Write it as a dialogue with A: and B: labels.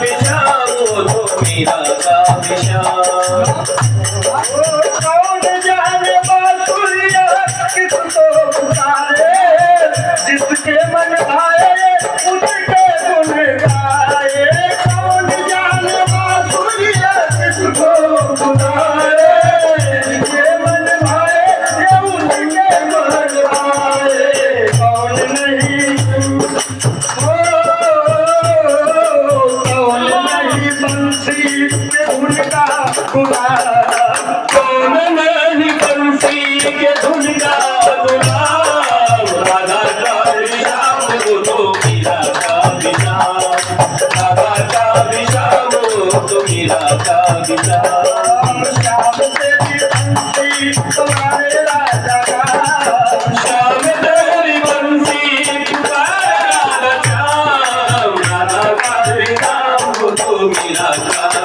A: विशाम तो मीरा का विशाम।
B: कौन जाने बांसुरिया किसको पुकारे, जिसके मन भाए उसके गुण गाए। कौन जाने बांसुरिया किसको पुकारे, जिसके मन भाए उसके मन गाए। कौन नहीं कौन नहीं बंसी के धुन का गुलाम,
A: कौन नहीं बंसी के धुन का गुलाम। राधा का विशाम तो मीरा का विशाम। राधा का विशाम तो मीरा का विशाम।
B: श्याम तेरी बंसी तुम्हारे राजा का,
A: श्याम तेरी बंसी पुकारे राधा श्याम। राधा का विशाम तो मीरा का